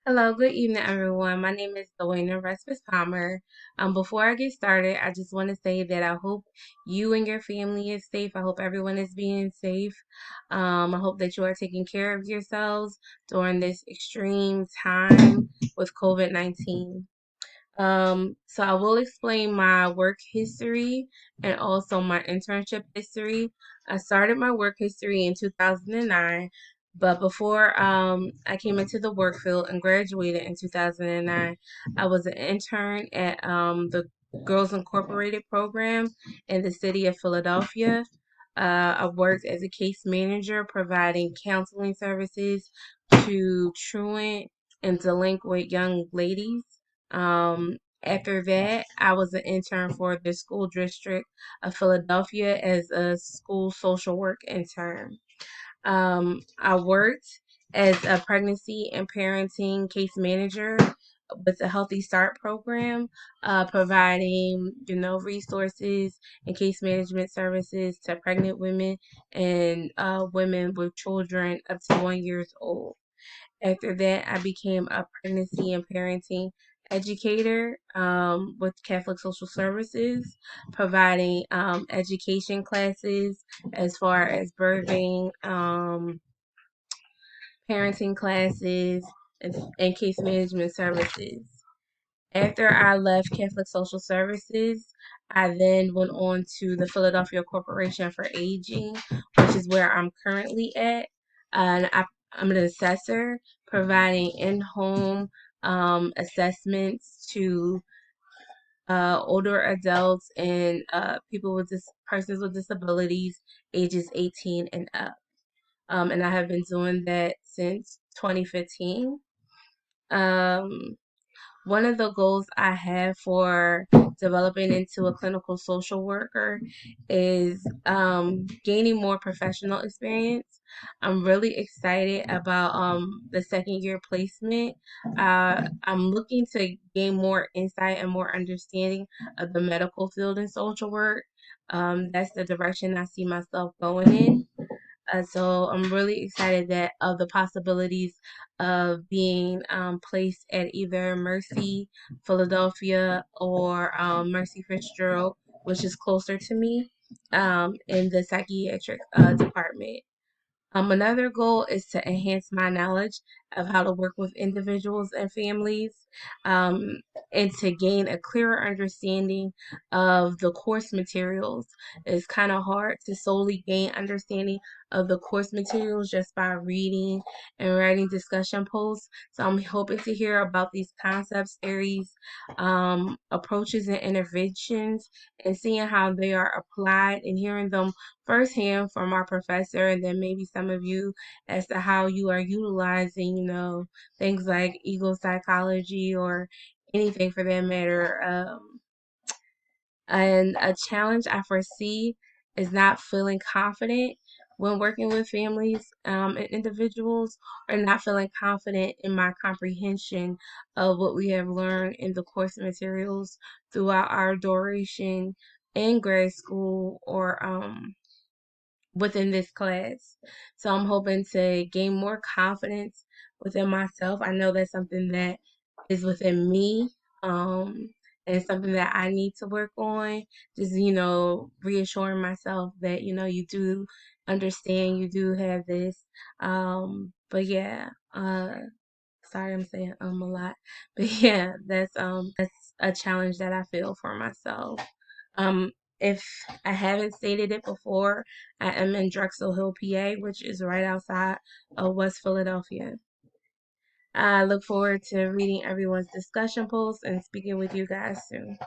Hello, good evening, everyone. My name is Dwayne Respis Palmer. Before I get started, I just want to say that I hope you and your family is safe. I hope everyone is being safe. I hope that you are taking care of yourselves during this extreme time with COVID-19. So I will explain my work history and also my internship history. I started my work history in 2009, but before I came into the work field and graduated in 2009, I was an intern at the Girls Incorporated program in the city of Philadelphia. I worked as a case manager providing counseling services to truant and delinquent young ladies. After that, I was an intern for the school district of Philadelphia as a school social work intern. I worked as a pregnancy and parenting case manager with the Healthy Start program, providing resources and case management services to pregnant women and women with children up to 1 year old. After that, I became a pregnancy and parenting educator with Catholic Social Services, providing education classes as far as birthing, parenting classes, and case management services. After I left Catholic Social Services, I then went on to the Philadelphia Corporation for Aging, which is where I'm currently at. I'm an assessor providing in-home assessments to older adults and people with persons with disabilities ages 18 and up. And I have been doing that since 2015. Um, One of the goals I have for developing into a clinical social worker is gaining more professional experience. I'm really excited about the second year placement. I'm looking to gain more insight and more understanding of the medical field in social work. That's the direction I see myself going in. So I'm really excited that of the possibilities of being placed at either Mercy, Philadelphia, or Mercy Fitzgerald, which is closer to me, in the psychiatric department. Another goal is to enhance my knowledge of how to work with individuals and families, um, and to gain a clearer understanding of the course materials. It's kind of hard to solely gain understanding of the course materials just by reading and writing discussion posts. So I'm hoping to hear about these concepts, theories, approaches, and interventions, and seeing how they are applied and hearing them firsthand from our professor and then maybe some of you as to how you are utilizing, things like ego psychology or anything for that matter. And a challenge I foresee is not feeling confident when working with families and individuals, or not feeling confident in my comprehension of what we have learned in the course materials throughout our duration in grade school or within this class. So I'm hoping to gain more confidence within myself. I know that's something that is within me, um, and something that I need to work on. Just, reassuring myself that, you do understand, you do have this. But yeah, sorry I'm saying a lot. But yeah, that's a challenge that I feel for myself. Um, if I haven't stated it before, I am in Drexel Hill, PA, which is right outside of West Philadelphia. I look forward to reading everyone's discussion posts and speaking with you guys soon.